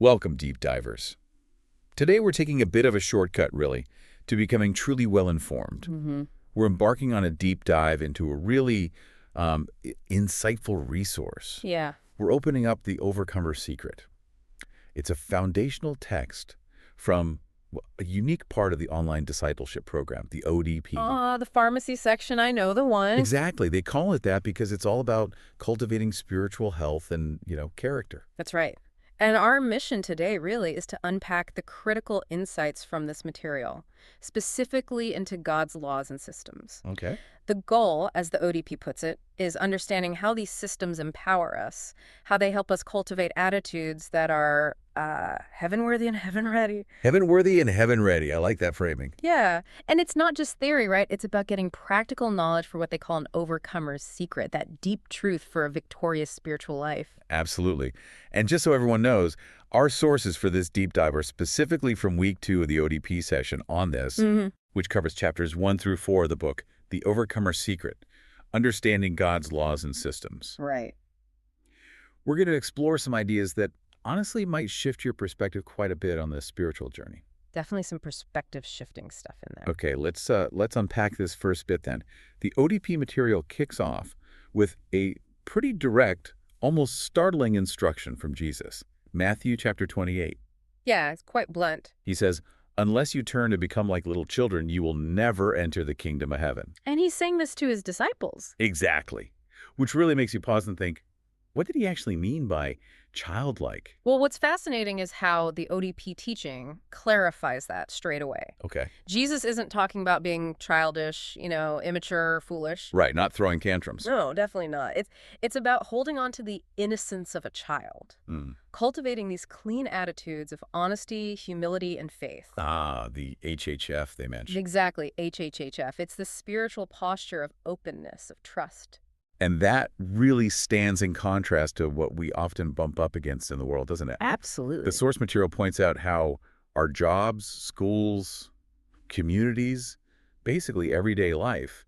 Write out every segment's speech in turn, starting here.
Welcome, deep divers. Today we're taking a bit of a shortcut, really, to becoming truly well-informed. We're embarking on a deep dive into a really insightful resource. Yeah. We're opening up the Overcomer's Secret. It's a foundational text from a unique part of the Online Discipleship Program, the ODP. The pharmacy section, I know the one. Exactly. They call it that because it's all about cultivating spiritual health and, character. That's right. And our mission today really is to unpack the critical insights from this material, specifically into God's laws and systems. Okay. The goal, as the ODP puts it, is understanding how these systems empower us, how they help us cultivate attitudes that are heaven-worthy and heaven-ready. Heaven-worthy and heaven-ready. I like that framing. Yeah, and it's not just theory, right? It's about getting practical knowledge for what they call an overcomer's secret, that deep truth for a victorious spiritual life. Absolutely. And just so everyone knows, our sources for this deep dive are specifically from week 2 of the ODP session on this, which covers chapters 1 through 4 of the book, The Overcomer's Secret, Understanding God's Laws and Systems. Right. We're going to explore some ideas that honestly might shift your perspective quite a bit on the spiritual journey. Definitely some perspective shifting stuff in there. Okay, let's unpack this first bit then. The ODP material kicks off with a pretty direct, almost startling instruction from Jesus. Matthew chapter 28. Yeah, it's quite blunt. He says, "Unless you turn to become like little children, you will never enter the kingdom of heaven." And he's saying this to his disciples. Exactly. Which really makes you pause and think, what did he actually mean by childlike? Well, what's fascinating is how the ODP teaching clarifies that straight away. Okay. Jesus isn't talking about being childish, immature, foolish. Right, not throwing tantrums. No, definitely not. It's about holding on to the innocence of a child, cultivating these clean attitudes of honesty, humility, and faith. The HHF they mentioned. Exactly, HHHF. It's the spiritual posture of openness, of trust. And that really stands in contrast to what we often bump up against in the world, doesn't it? Absolutely. The source material points out how our jobs, schools, communities, basically everyday life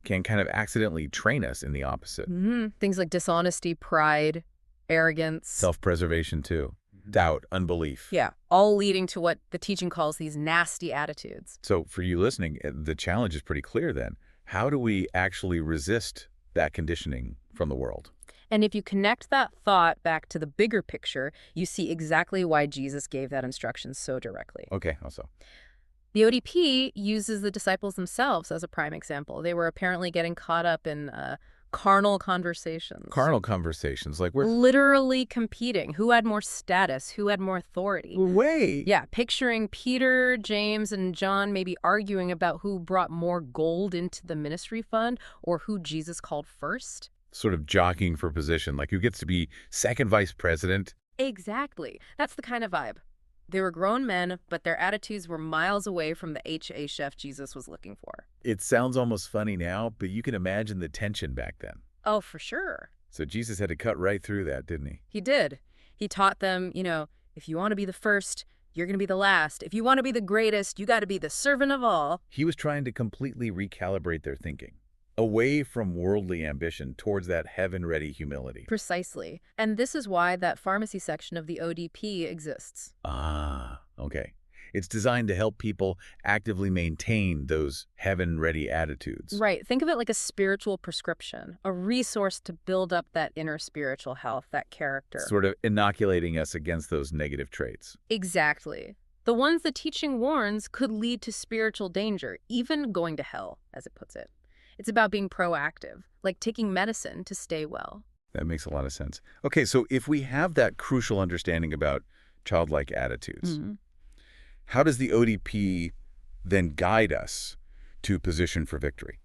can kind of accidentally train us in the opposite. Things like dishonesty, pride, arrogance. Self-preservation too. Doubt, unbelief. Yeah, all leading to what the teaching calls these nasty attitudes. So for you listening, the challenge is pretty clear then. How do we actually resist that conditioning from the world? And if you connect that thought back to the bigger picture, you see exactly why Jesus gave that instruction so directly. Okay, also. The ODP uses the disciples themselves as a prime example. They were apparently getting caught up in carnal conversations. Carnal conversations, like we're literally competing. Who had more status? Who had more authority? Wait. Yeah, picturing Peter, James, and John maybe arguing about who brought more gold into the ministry fund or who Jesus called first. Sort of jockeying for position, like who gets to be second vice president. Exactly. That's the kind of vibe. They were grown men, but their attitudes were miles away from the HHF Jesus was looking for. It sounds almost funny now, but you can imagine the tension back then. Oh, for sure. So Jesus had to cut right through that, didn't he? He did. He taught them, if you want to be the first, you're going to be the last. If you want to be the greatest, you got to be the servant of all. He was trying to completely recalibrate their thinking, away from worldly ambition towards that heaven-ready humility. Precisely. And this is why that pharmacy section of the ODP exists. Okay. It's designed to help people actively maintain those heaven-ready attitudes. Right. Think of it like a spiritual prescription, a resource to build up that inner spiritual health, that character. Sort of inoculating us against those negative traits. Exactly. The ones the teaching warns could lead to spiritual danger, even going to hell, as it puts it. It's about being proactive, like taking medicine to stay well. That makes a lot of sense. Okay, so if we have that crucial understanding about childlike attitudes, how does the ODP then guide us to position for victory?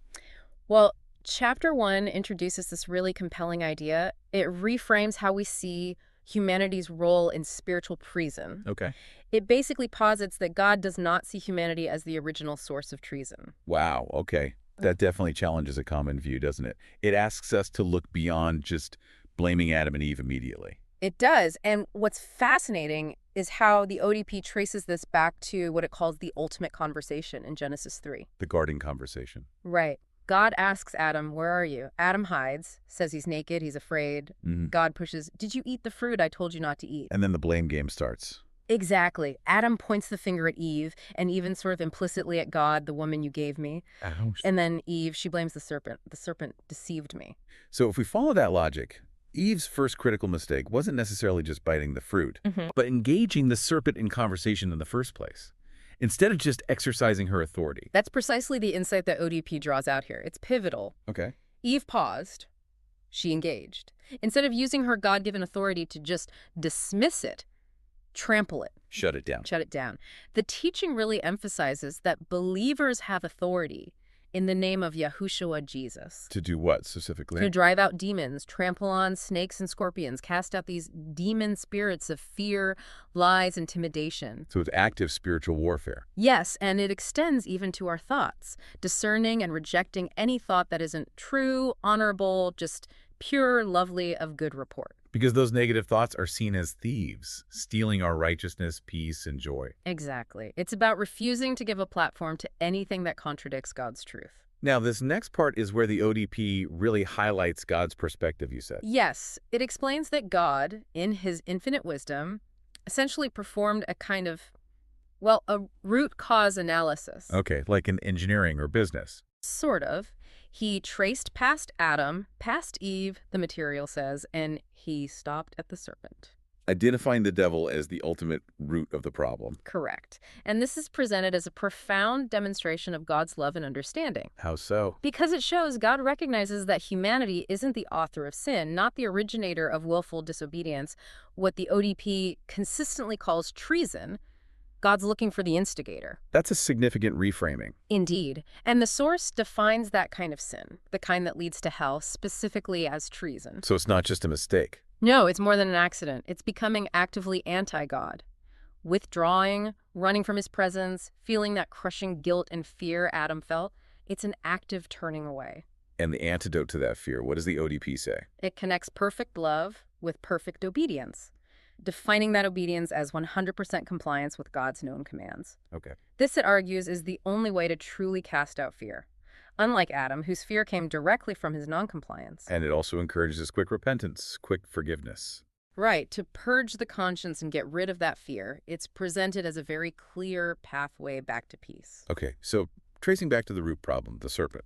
Well, Chapter 1 introduces this really compelling idea. It reframes how we see humanity's role in spiritual treason. Okay. It basically posits that God does not see humanity as the original source of treason. Wow, okay. That definitely challenges a common view, doesn't it? It asks us to look beyond just blaming Adam and Eve immediately. It does. And what's fascinating is how the ODP traces this back to what it calls the ultimate conversation in Genesis 3. The garden conversation. Right. God asks Adam, "Where are you?" Adam hides, says he's naked, he's afraid. God pushes, "Did you eat the fruit I told you not to eat?" And then the blame game starts. Exactly. Adam points the finger at Eve, and even sort of implicitly at God, "The woman you gave me." Ouch. And then Eve, she blames the serpent. "The serpent deceived me." So if we follow that logic, Eve's first critical mistake wasn't necessarily just biting the fruit, but engaging the serpent in conversation in the first place, instead of just exercising her authority. That's precisely the insight that ODP draws out here. It's pivotal. Okay. Eve paused. She engaged. Instead of using her God-given authority to just dismiss it, trample it, Shut it down. shut it down. The teaching really emphasizes that believers have authority in the name of Yahushua, Jesus. To do what specifically? To drive out demons, trample on snakes and scorpions, cast out these demon spirits of fear, lies, intimidation. So it's active spiritual warfare. Yes, and it extends even to our thoughts, discerning and rejecting any thought that isn't true, honorable, just pure, lovely, of good report. Because those negative thoughts are seen as thieves, stealing our righteousness, peace, and joy. Exactly. It's about refusing to give a platform to anything that contradicts God's truth. Now, this next part is where the ODP really highlights God's perspective, you said. Yes, it explains that God, in his infinite wisdom, essentially performed a kind of, well, a root cause analysis. Okay, like in engineering or business. Sort of. He traced past Adam, past Eve, the material says, and he stopped at the serpent. Identifying the devil as the ultimate root of the problem. Correct. And this is presented as a profound demonstration of God's love and understanding. How so? Because it shows God recognizes that humanity isn't the author of sin, not the originator of willful disobedience, what the ODP consistently calls treason. God's looking for the instigator. That's a significant reframing. Indeed. And the source defines that kind of sin, the kind that leads to hell, specifically as treason. So it's not just a mistake. No, it's more than an accident. It's becoming actively anti-God. Withdrawing, running from his presence, feeling that crushing guilt and fear Adam felt. It's an active turning away. And the antidote to that fear, what does the ODP say? It connects perfect love with perfect obedience, defining that obedience as 100% compliance with God's known commands. Okay. This, it argues, is the only way to truly cast out fear. Unlike Adam, whose fear came directly from his noncompliance. And it also encourages quick repentance, quick forgiveness. Right, to purge the conscience and get rid of that fear, it's presented as a very clear pathway back to peace. Okay, so tracing back to the root problem, the serpent,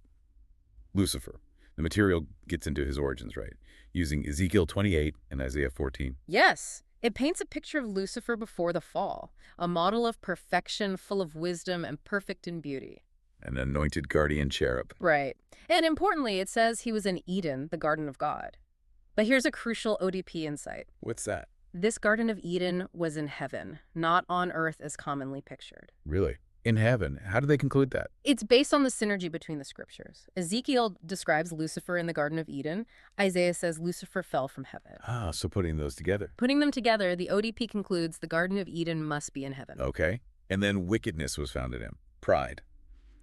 Lucifer. The material gets into his origins, right? Using Ezekiel 28 and Isaiah 14. Yes. It paints a picture of Lucifer before the fall, a model of perfection, full of wisdom and perfect in beauty. An anointed guardian cherub. Right. And importantly, it says he was in Eden, the Garden of God. But here's a crucial ODP insight. What's that? This Garden of Eden was in heaven, not on earth as commonly pictured. Really? In heaven? How do they conclude that? It's based on the synergy between the scriptures. Ezekiel describes Lucifer in the Garden of Eden. Isaiah says Lucifer fell from heaven. Ah, so putting those together. Putting them together, the ODP concludes the Garden of Eden must be in heaven. Okay. And then wickedness was found in him. Pride.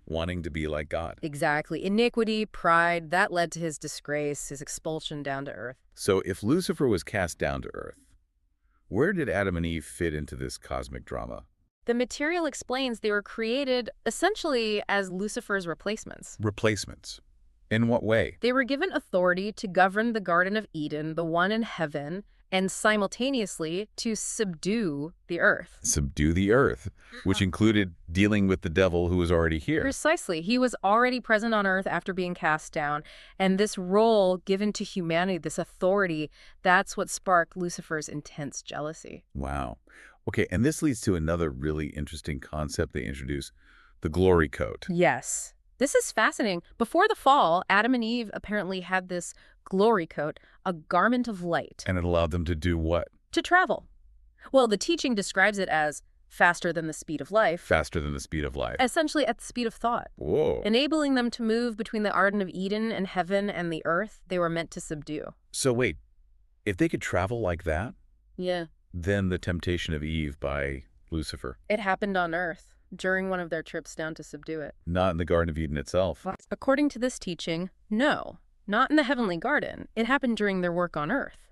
Wanting to be like God. Exactly. Iniquity, pride, that led to his disgrace, his expulsion down to earth. So if Lucifer was cast down to earth, where did Adam and Eve fit into this cosmic drama? The material explains they were created essentially as Lucifer's replacements. Replacements. In what way? They were given authority to govern the Garden of Eden, the one in heaven, and simultaneously to subdue the earth. Subdue the earth, which included dealing with the devil who was already here. Precisely. He was already present on earth after being cast down. And this role given to humanity, this authority, that's what sparked Lucifer's intense jealousy. Wow. Okay, and this leads to another really interesting concept they introduce, the glory coat. Yes. This is fascinating. Before the fall, Adam and Eve apparently had this glory coat, a garment of light. And it allowed them to do what? To travel. Well, the teaching describes it as faster than the speed of life. Faster than the speed of light. Essentially at the speed of thought. Whoa. Enabling them to move between the Garden of Eden and heaven and the earth they were meant to subdue. So wait, if they could travel like that, Yeah. then the temptation of Eve by Lucifer. It happened on earth during one of their trips down to subdue it. Not in the Garden of Eden itself. According to this teaching, no. Not in the heavenly garden. It happened during their work on earth.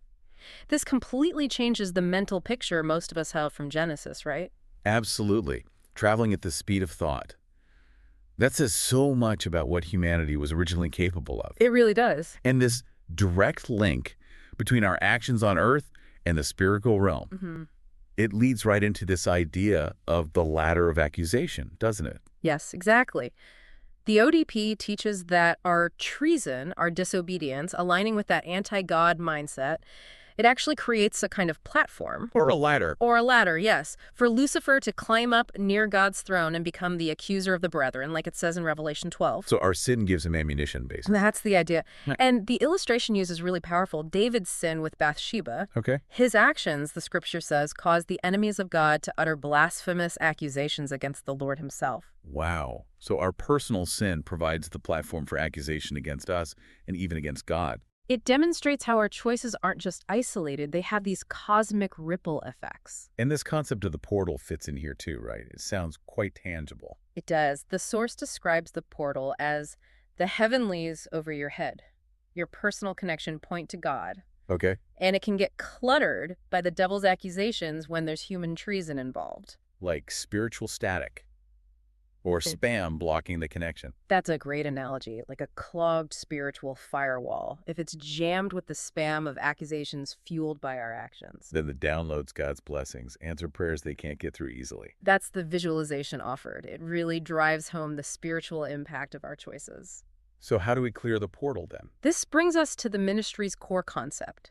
This completely changes the mental picture most of us have from Genesis, right? Absolutely. Traveling at the speed of thought. That says so much about what humanity was originally capable of. It really does. And this direct link between our actions on earth and the spiritual realm, it leads right into this idea of the ladder of accusation, doesn't it? Yes, exactly. The ODP teaches that our treason, our disobedience, aligning with that anti-God mindset, it actually creates a kind of platform. Or a ladder. Or a ladder, yes, for Lucifer to climb up near God's throne and become the accuser of the brethren, like it says in Revelation 12. So our sin gives him ammunition, basically. That's the idea. Right. And the illustration used is really powerful. David's sin with Bathsheba. Okay. His actions, the scripture says, caused the enemies of God to utter blasphemous accusations against the Lord himself. Wow. So our personal sin provides the platform for accusation against us and even against God. It demonstrates how our choices aren't just isolated, they have these cosmic ripple effects. And this concept of the portal fits in here too, right? It sounds quite tangible. It does. The source describes the portal as the heavenlies over your head. Your personal connection point to God. Okay. And it can get cluttered by the devil's accusations when there's human treason involved. Like spiritual static or spam blocking the connection. That's a great analogy, like a clogged spiritual firewall. If it's jammed with the spam of accusations fueled by our actions. Then the downloads God's blessings, answer prayers they can't get through easily. That's the visualization offered. It really drives home the spiritual impact of our choices. So how do we clear the portal then? This brings us to the ministry's core concept,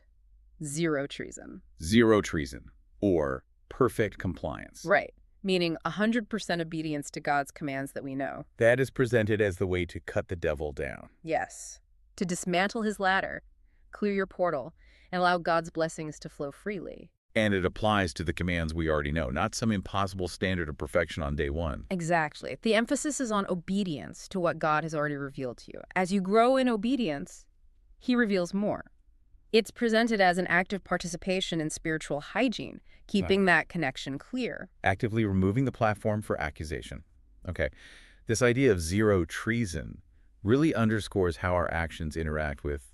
zero treason. Zero treason, or perfect compliance. Right. Meaning 100% obedience to God's commands that we know. That is presented as the way to cut the devil down. Yes. To dismantle his ladder, clear your portal, and allow God's blessings to flow freely. And it applies to the commands we already know, not some impossible standard of perfection on day one. Exactly. The emphasis is on obedience to what God has already revealed to you. As you grow in obedience, he reveals more. It's presented as an active participation in spiritual hygiene, keeping that connection clear. Actively removing the platform for accusation. Okay. This idea of zero treason really underscores how our actions interact with,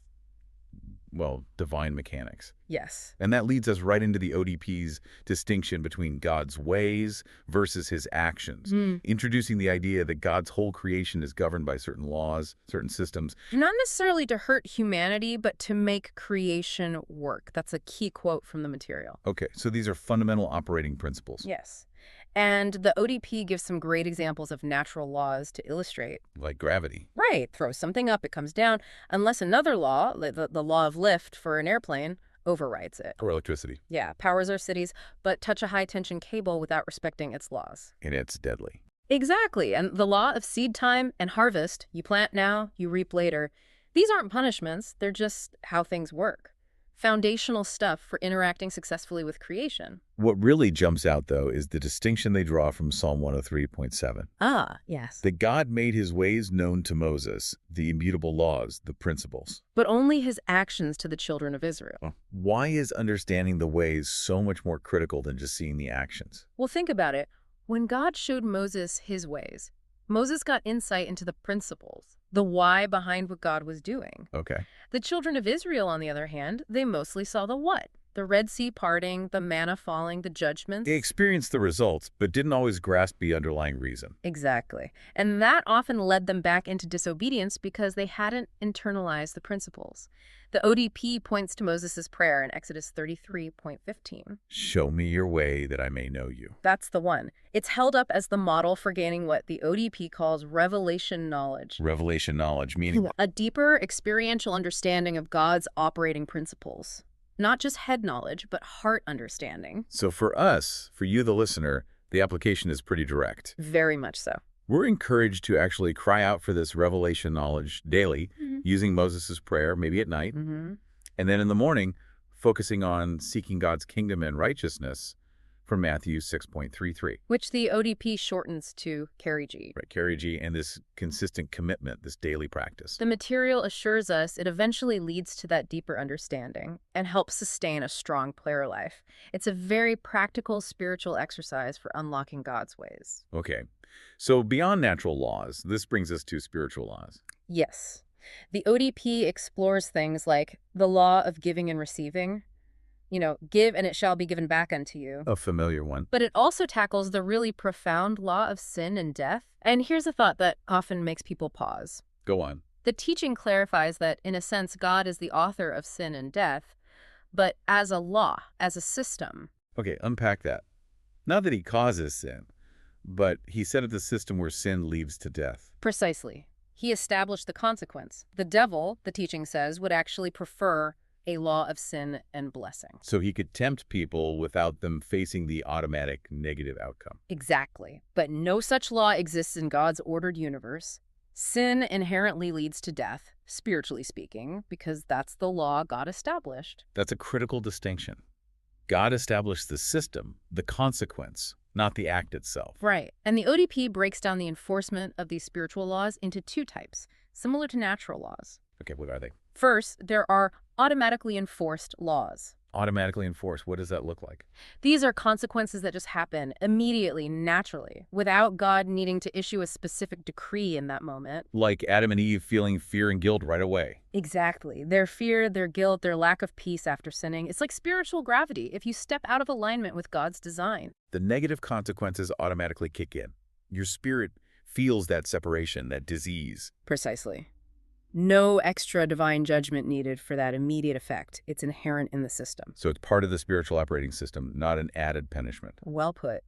well, divine mechanics. Yes. And that leads us right into the ODP's distinction between God's ways versus his actions, introducing the idea that God's whole creation is governed by certain laws, certain systems. Not necessarily to hurt humanity, but to make creation work. That's a key quote from the material. Okay, so these are fundamental operating principles. Yes. And the ODP gives some great examples of natural laws to illustrate. Like gravity. Right. Throw something up, it comes down, unless another law, the law of lift for an airplane, overrides it. Or electricity. Yeah, powers our cities, but touch a high-tension cable without respecting its laws. And it's deadly. Exactly. And the law of seed time and harvest, you plant now, you reap later, these aren't punishments, they're just how things work. Foundational stuff for interacting successfully with creation. What really jumps out, though, is the distinction they draw from Psalm 103.7. Ah, yes. That God made his ways known to Moses, the immutable laws, the principles. But only his actions to the children of Israel. Why is understanding the ways so much more critical than just seeing the actions? Well, think about it. When God showed Moses his ways, Moses got insight into the principles, the why behind what God was doing. Okay. The children of Israel, on the other hand, they mostly saw the what. The Red Sea parting, the manna falling, the judgments. They experienced the results, but didn't always grasp the underlying reason. Exactly. And that often led them back into disobedience because they hadn't internalized the principles. The ODP points to Moses' prayer in Exodus 33:15. Show me your way that I may know you. That's the one. It's held up as the model for gaining what the ODP calls revelation knowledge. Revelation knowledge, meaning A deeper experiential understanding of God's operating principles. Not just head knowledge, but heart understanding. So for us, for you the listener, the application is pretty direct. Very much so. We're encouraged to actually cry out for this revelation knowledge daily, using Moses' prayer, maybe at night, and then in the morning, focusing on seeking God's kingdom and righteousness from Matthew 6.33. Which the ODP shortens to carry G. Right, carry G, and this consistent commitment, this daily practice. The material assures us it eventually leads to that deeper understanding and helps sustain a strong prayer life. It's a very practical spiritual exercise for unlocking God's ways. Okay, so beyond natural laws, this brings us to spiritual laws. Yes. The ODP explores things like the law of giving and receiving, Give and it shall be given back unto you. A familiar one. But it also tackles the really profound law of sin and death. And here's a thought that often makes people pause. Go on. The teaching clarifies that, in a sense, God is the author of sin and death, but as a law, as a system. Okay, unpack that. Not that he causes sin, but he set up the system where sin leads to death. Precisely. He established the consequence. The devil, the teaching says, would actually prefer a law of sin and blessing. So he could tempt people without them facing the automatic negative outcome. Exactly. But no such law exists in God's ordered universe. Sin inherently leads to death, spiritually speaking, because that's the law God established. That's a critical distinction. God established the system, the consequence, not the act itself. Right. And the ODP breaks down the enforcement of these spiritual laws into two types, similar to natural laws. Okay, what are they? First, there are automatically enforced laws. Automatically enforced. What does that look like? These are consequences that just happen immediately, naturally, without God needing to issue a specific decree in that moment. Like Adam and Eve feeling fear and guilt right away. Exactly. Their fear, their guilt, their lack of peace after sinning. It's like spiritual gravity if you step out of alignment with God's design. The negative consequences automatically kick in. Your spirit feels that separation, that disease. Precisely. No extra divine judgment needed for that immediate effect. It's inherent in the system. So it's part of the spiritual operating system, not an added punishment. Well put.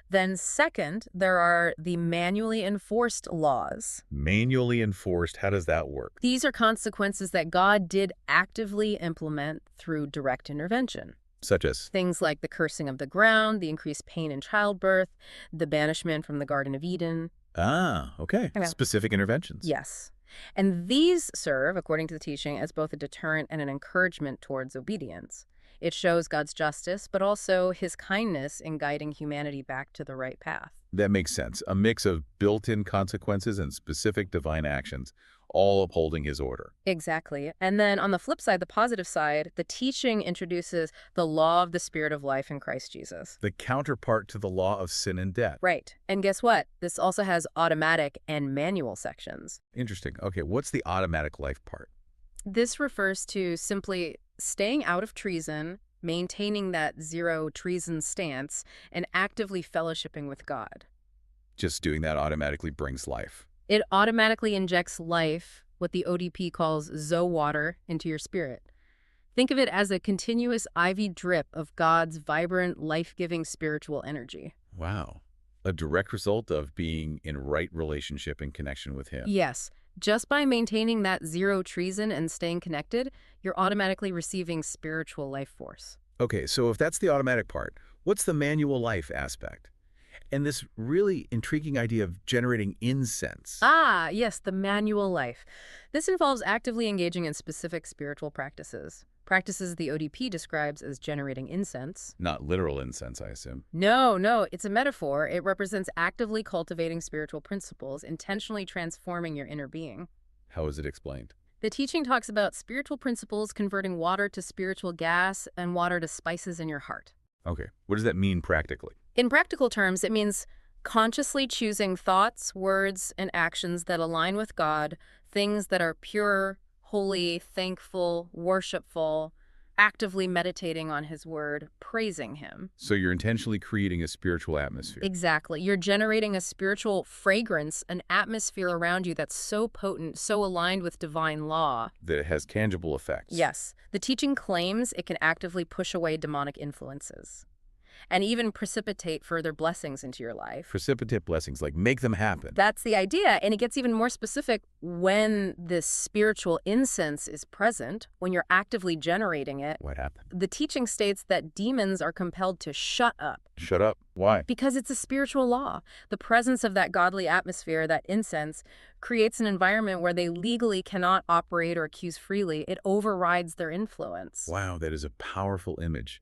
Then second, there are the manually enforced laws. Manually enforced, how does that work? These are consequences that God did actively implement through direct intervention. Such as? Things like the cursing of the ground, the increased pain in childbirth, the banishment from the Garden of Eden. Ah, okay. Specific interventions. Yes. And these serve, according to the teaching, as both a deterrent and an encouragement towards obedience. It shows God's justice, but also his kindness in guiding humanity back to the right path. That makes sense. A mix of built-in consequences and specific divine actions, all upholding his order. Exactly. And then on the flip side, the positive side, the teaching introduces the law of the Spirit of life in Christ Jesus. The counterpart to the law of sin and death. Right. And guess what? This also has automatic and manual sections. Interesting. Okay, what's the automatic life part? This refers to simply staying out of treason, maintaining that zero treason stance, and actively fellowshipping with God. Just doing that automatically brings life. It automatically injects life, what the ODP calls Zoe water, into your spirit. Think of it as a continuous IV drip of God's vibrant, life-giving spiritual energy. Wow. A direct result of being in right relationship and connection with him. Yes. Just by maintaining that zero treason and staying connected, you're automatically receiving spiritual life force. Okay, so if that's the automatic part, what's the manual life aspect? And this really intriguing idea of generating incense. Ah, yes, the manual life. This involves actively engaging in specific spiritual practices. Practices the ODP describes as generating incense. Not literal incense, I assume. No, it's a metaphor. It represents actively cultivating spiritual principles, intentionally transforming your inner being. How is it explained? The teaching talks about spiritual principles converting water to spiritual gas and water to spices in your heart. Okay, what does that mean practically? In practical terms, it means consciously choosing thoughts, words, and actions that align with God, things that are pure, holy, thankful, worshipful, actively meditating on his word, praising him. So you're intentionally creating a spiritual atmosphere. Exactly. You're generating a spiritual fragrance, an atmosphere around you that's so potent, so aligned with divine law. That it has tangible effects. Yes. The teaching claims it can actively push away demonic influences and even precipitate further blessings into your life. Precipitate blessings, like make them happen. That's the idea, and it gets even more specific when this spiritual incense is present, when you're actively generating it. What happened? The teaching states that demons are compelled to shut up. Shut up? Why? Because it's a spiritual law. The presence of that godly atmosphere, that incense, creates an environment where they legally cannot operate or accuse freely. It overrides their influence. Wow, that is a powerful image.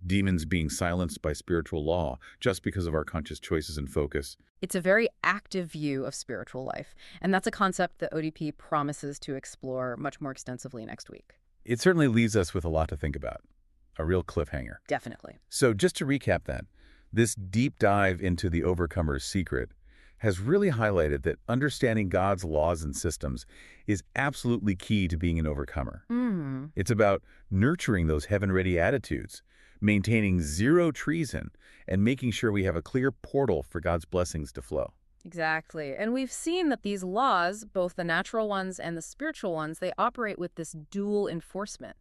Demons being silenced by spiritual law just because of our conscious choices and focus. It's a very active view of spiritual life, and that's a concept that ODP promises to explore much more extensively next week. It certainly leaves us with a lot to think about. A real cliffhanger. Definitely. So just to recap that, this deep dive into the overcomer's secret has really highlighted that understanding God's laws and systems is absolutely key to being an overcomer. Mm. It's about nurturing those heaven-ready attitudes, maintaining zero treason, and making sure we have a clear portal for God's blessings to flow. Exactly. And we've seen that these laws, both the natural ones and the spiritual ones, they operate with this dual enforcement.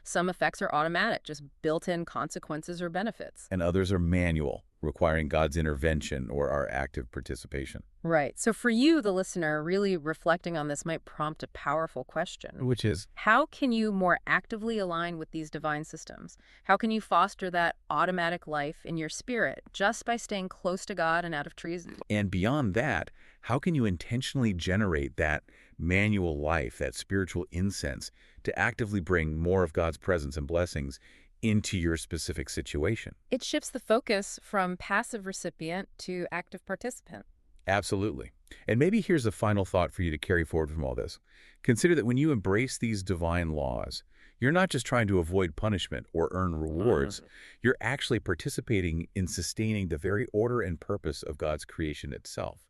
Some effects are automatic, just built-in consequences or benefits. And others are manual, requiring God's intervention or our active participation. Right. So for you, the listener, really reflecting on this might prompt a powerful question. Which is, How can you more actively align with these divine systems? How can you foster that automatic life in your spirit just by staying close to God and out of treason? and beyond that, how can you intentionally generate that manual life, that spiritual incense, to actively bring more of God's presence and blessings into your specific situation? It shifts the focus from passive recipient to active participant. Absolutely. And maybe here's a final thought for you to carry forward from all this. Consider that when you embrace these divine laws, you're not just trying to avoid punishment or earn rewards. You're actually participating in sustaining the very order and purpose of God's creation itself.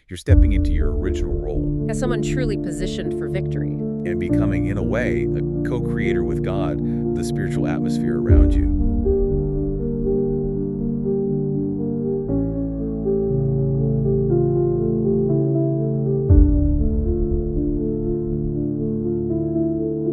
You're stepping into your original role As someone truly positioned for victory. and becoming, in a way, a co-creator with God, the spiritual atmosphere around you.